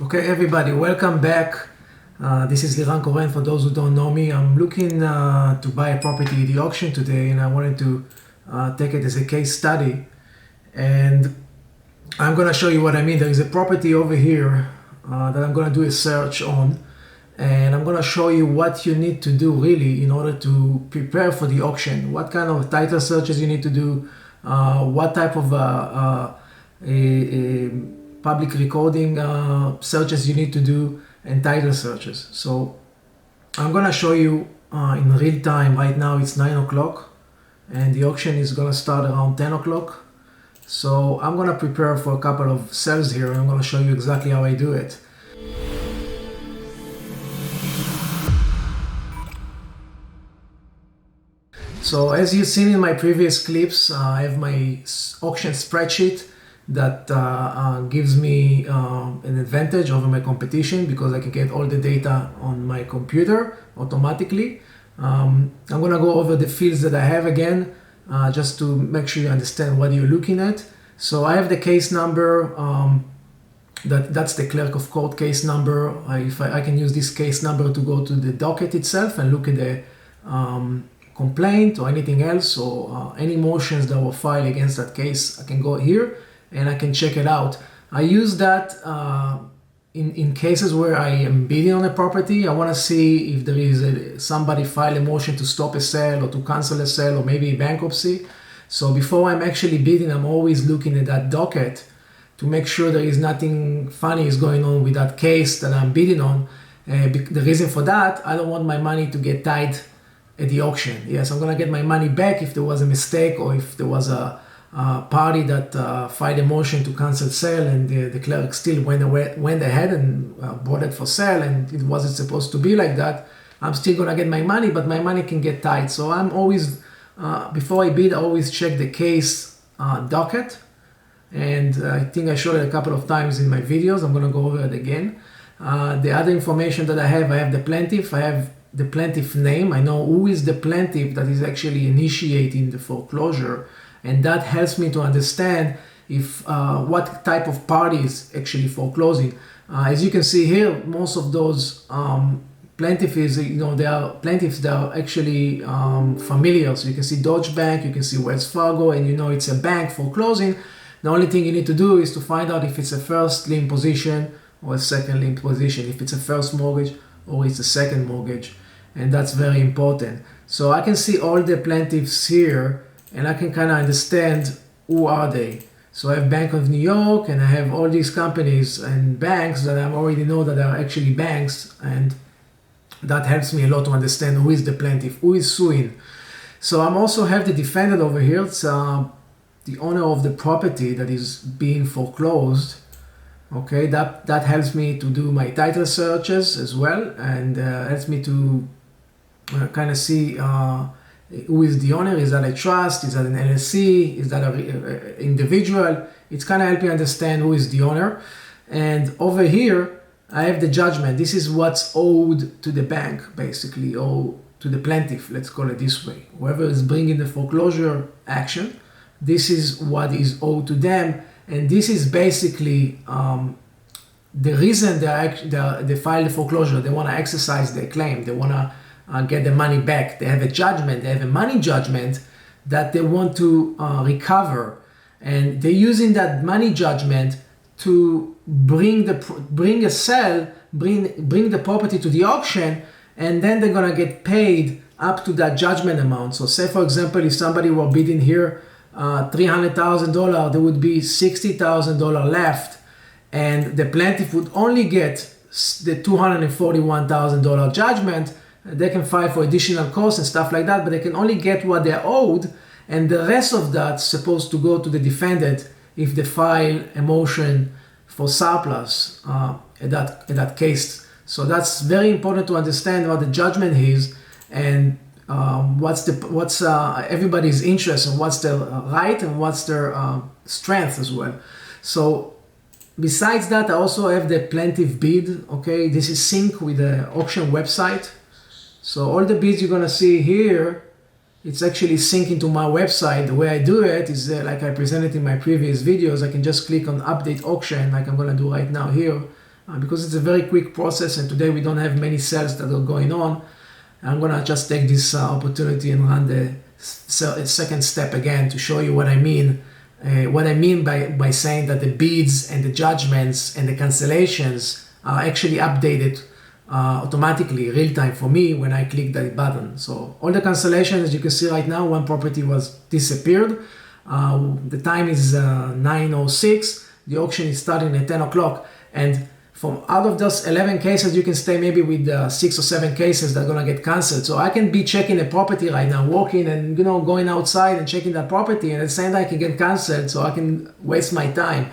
Okay, everybody, welcome back. This is Liran Koren. For those who don't know me, I'm looking to buy a property at the auction today, and I wanted to take it as a case study. And I'm going to show you what I mean. There is a property over here that I'm going to do a search on, and I'm going to show you what you need to do really in order to prepare for the auction. What kind of title searches you need to do, what type of public recording searches you need to do, and title searches. So I'm gonna show you in real time. Right now it's 9 o'clock and the auction is gonna start around 10 o'clock. So I'm gonna prepare for a couple of sales here, and I'm gonna show you exactly how I do it. So as you've seen in my previous clips, I have my auction spreadsheet that gives me an advantage over my competition because I can get all the data on my computer automatically. I'm gonna go over the fields that I have again, just to make sure you understand what you're looking at. So I have the case number, that's the clerk of court case number. I can use this case number to go to the docket itself and look at the complaint or anything else, or any motions that were filed against that case. I can go here and I can check it out. I use that in cases where I am bidding on a property. I want to see if there is somebody file a motion to stop a sale or to cancel a sale or maybe bankruptcy. So before I'm actually bidding, I'm always looking at that docket to make sure there is nothing funny is going on with that case that I'm bidding on. The reason for that, I don't want my money to get tied at the auction. Yes, I'm gonna get my money back if there was a mistake or if there was a party that filed a motion to cancel sale and the clerk still went ahead and bought it for sale, and it wasn't supposed to be like that. I'm still gonna get my money, but my money can get tied. So I'm always, before I bid, I always check the case docket. And I think I showed it a couple of times in my videos. I'm gonna go over it again. The other information that I have the plaintiff. I have the plaintiff name. I know who is the plaintiff that is actually initiating the foreclosure. And that helps me to understand if what type of party is actually foreclosing. As you can see here, most of those plaintiffs, they are plaintiffs that are actually familiar. So you can see Deutsche Bank, you can see Wells Fargo, and it's a bank foreclosing. The only thing you need to do is to find out if it's a first lien position or a second lien position, if it's a first mortgage or it's a second mortgage. And that's very important. So I can see all the plaintiffs here, and I can kind of understand who are they. So I have Bank of New York, and I have all these companies and banks that I already know that are actually banks, and that helps me a lot to understand who is the plaintiff, who is suing. So I'm also have the defendant over here. It's the owner of the property that is being foreclosed. Okay, that helps me to do my title searches as well, and helps me to kind of see who is the owner. Is that a trust? Is that an LLC? Is that an individual? It's kind of helping understand who is the owner. And over here, I have the judgment. This is what's owed to the bank, basically, or to the plaintiff, let's call it this way. Whoever is bringing the foreclosure action, this is what is owed to them. And this is basically the reason they filed the foreclosure. They want to exercise their claim. They want to get the money back. They have a judgment. They have a money judgment that they want to recover, and they're using that money judgment to bring the property to the auction, and then they're gonna get paid up to that judgment amount. So, say for example, if somebody were bidding here $300,000, there would be $60,000 left, and the plaintiff would only get the $241,000 judgment. They can file for additional costs and stuff like that, but they can only get what they're owed, and the rest of that's supposed to go to the defendant if they file a motion for surplus at that case. So that's very important to understand what the judgment is, and what's everybody's interest, and what's their right and what's their strength as well. So besides that, I also have the plaintiff bid. Okay, this is synced with the auction website. So all the bids you're gonna see here, it's actually syncing to my website. The way I do it is like I presented in my previous videos. I can just click on update auction, like I'm gonna do right now here, because it's a very quick process, and today we don't have many sales that are going on. I'm gonna just take this opportunity and run the second step again to show you what I mean. What I mean by saying that the bids and the judgments and the cancellations are actually updated automatically, real time for me when I click that button. So all the cancellations, as you can see right now, one property was disappeared. The time is 9:06. The auction is starting at 10 o'clock. And from out of those 11 cases, you can stay maybe with 6 or 7 cases that are gonna get canceled. So I can be checking a property right now, walking and going outside and checking that property, and at the same time I can get canceled, so I can waste my time.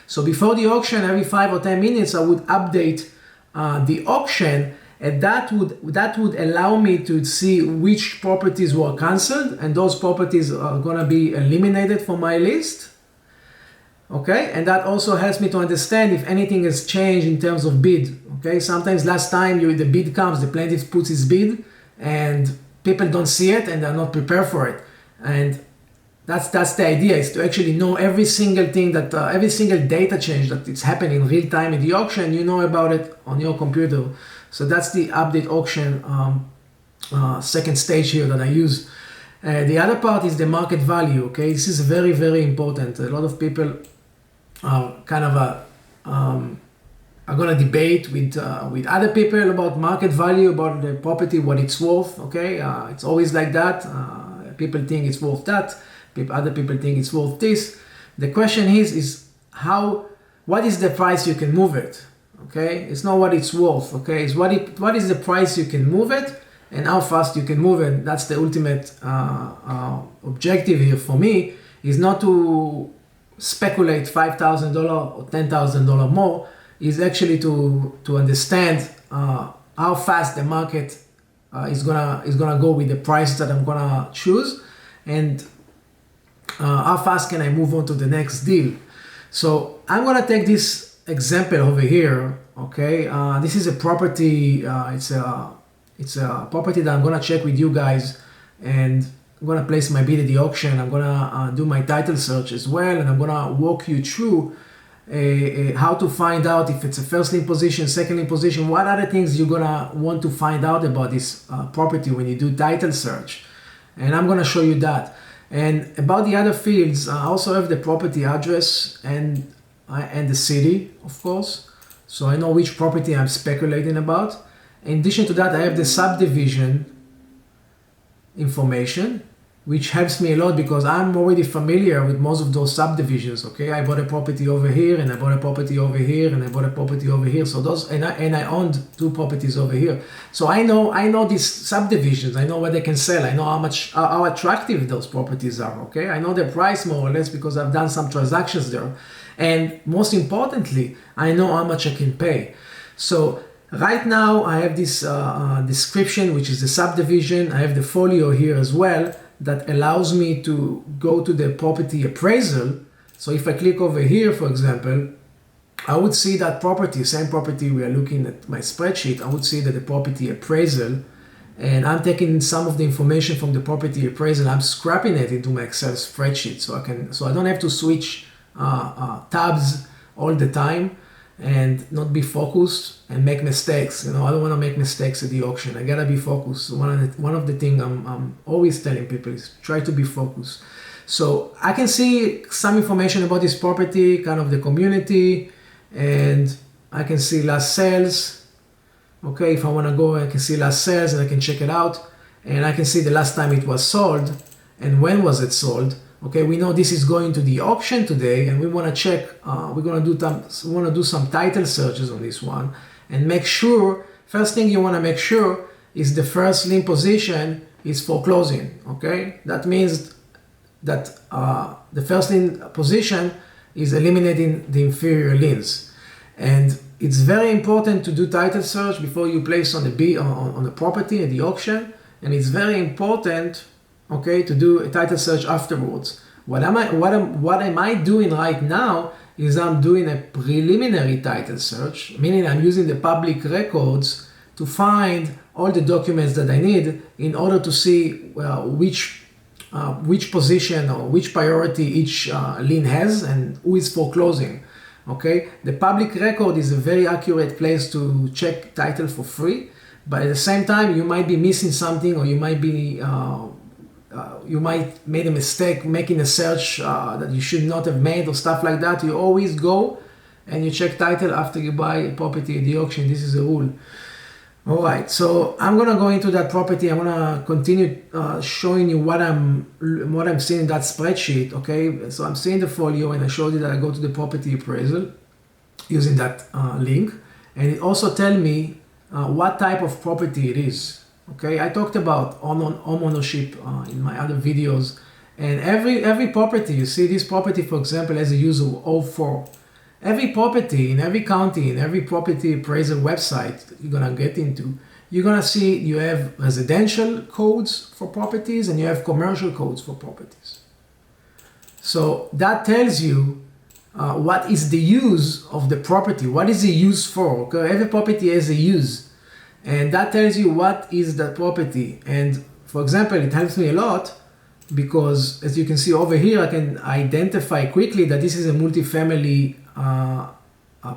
So before the auction, every 5 or 10 minutes, I would update the auction, and that would allow me to see which properties were canceled, and those properties are gonna be eliminated from my list. Okay, and that also helps me to understand if anything has changed in terms of bid. Okay, sometimes last time the bid comes, the plaintiff puts his bid, and people don't see it and they're not prepared for it. And that's the idea, is to actually know every single thing that every single data change that it's happening in real time in the auction. You know about it on your computer. So that's the update auction second stage here that I use. The other part is the market value. Okay, this is very, very important. A lot of people are gonna debate with other people about market value, about the property, what it's worth. Okay, it's always like that. People think it's worth that. Other people think it's worth this. The question is what is the price you can move it? Okay, it's not what it's worth. Okay, it's what is the price you can move it and how fast you can move it. That's the ultimate objective here for me, is not to speculate $5,000 or $10,000 more, is actually to understand how fast the market is gonna go with the price that I'm gonna choose, and how fast can I move on to the next deal. So I'm gonna take this example over here. Okay, this is a property. It's a property that I'm gonna check with you guys, and I'm gonna place my bid at the auction. I'm gonna do my title search as well, and I'm gonna walk you through how to find out if it's a first lien position, second lien position, what other things you're gonna want to find out about this property when you do title search. And I'm gonna show you that. And about the other fields, I also have the property address and the city, of course. So I know which property I'm speculating about. In addition to that, I have the subdivision information, which helps me a lot because I'm already familiar with most of those subdivisions. Okay, I bought a property over here, and I bought a property over here, and I bought a property over here. So those, and I owned 2 properties over here. So I know these subdivisions. I know what they can sell. I know how attractive those properties are. Okay, I know their price more or less because I've done some transactions there, and most importantly, I know how much I can pay. So right now I have this description, which is the subdivision. I have the folio here as well, that allows me to go to the property appraisal. So if I click over here, for example, I would see that property, same property we are looking at my spreadsheet, I would see that the property appraisal, and I'm taking some of the information from the property appraisal, I'm scrapping it into my Excel spreadsheet, so I don't have to switch tabs all the time and not be focused and make mistakes. I don't want to make mistakes at the auction. I gotta be focused. One of the things I'm always telling people is try to be focused. So I can see some information about this property, kind of the community, and I can see last sales. Okay, if I want to go, I can see last sales and I can check it out, and I can see the last time it was sold and when was it sold. Okay, we know this is going to the auction today, and we want to check. We want to do some title searches on this one, and make sure. First thing you want to make sure is the first lien position is foreclosing. Okay, that means that the first lien position is eliminating the inferior liens, and it's very important to do title search before you place on the property at the auction, and it's very important, okay, to do a title search afterwards. What am I doing right now is I'm doing a preliminary title search, meaning I'm using the public records to find all the documents that I need in order to see which position or which priority each lien has and who is foreclosing. Okay, the public record is a very accurate place to check title for free, but at the same time you might be missing something, or you might made a mistake making a search that you should not have made, or stuff like that. You always go and you check title after you buy a property at the auction. This is a rule. All right, so I'm gonna go into that property. I'm gonna continue showing you what I'm seeing in that spreadsheet. Okay, so I'm seeing the folio, and I showed you that I go to the property appraisal using that link, and it also tell me what type of property it is. Okay, I talked about home ownership in my other videos, and every property, you see this property, for example, has a use of 04. Every property in every county, in every property appraisal website you're gonna get into, you're gonna see you have residential codes for properties and you have commercial codes for properties. So that tells you what is the use of the property, what is it used for. Okay? Every property has a use, and that tells you what is the property. And for example, it helps me a lot because, as you can see over here, I can identify quickly that this is a multifamily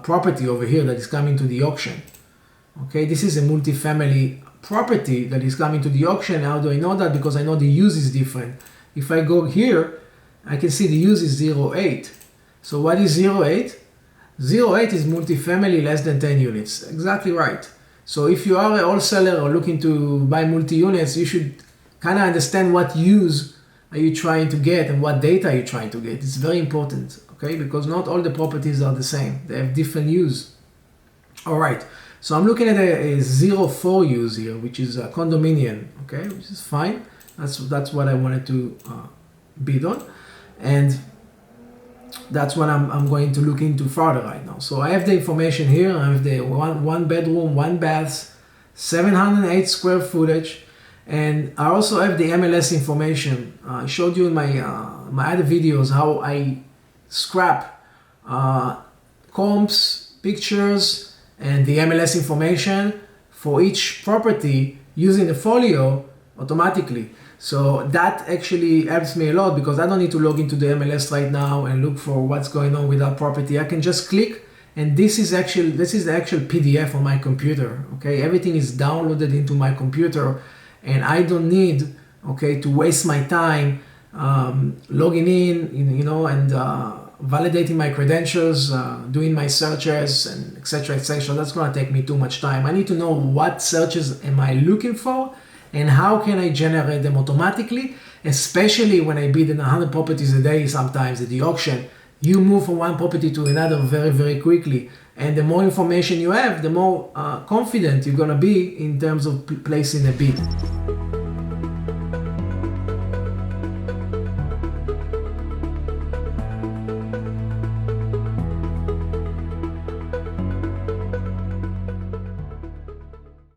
property over here that is coming to the auction. Okay, this is a multifamily property that is coming to the auction. How do I know that? Because I know the use is different. If I go here, I can see the use is 08. So what is 08? 08 is multifamily less than 10 units. Exactly right. So if you are a wholesaler or looking to buy multi-units, you should kind of understand what use are you trying to get and what data are you trying to get. It's very important. Okay, because not all the properties are the same. They have different use. All right, so I'm looking at a 04 use here, which is a condominium, okay, which is fine. That's what I wanted to bid on, and that's what I'm going to look into further right now. So I have the information here. I have the one bedroom, one bath, 708 square footage, and I also have the MLS information. I showed you in my other videos how I scrap comps, pictures, and the MLS information for each property using the folio automatically. So that actually helps me a lot because I don't need to log into the MLS right now and look for what's going on with that property. I can just click, and this is the actual PDF on my computer. Okay, everything is downloaded into my computer, and I don't need to waste my time logging in, and validating my credentials, doing my searches, and etc. That's going to take me too much time. I need to know what searches am I looking for and how can I generate them automatically, especially when I bid in 100 properties a day sometimes at the auction. You move from one property to another very, very quickly. And the more information you have, the more confident you're going to be in terms of placing a bid.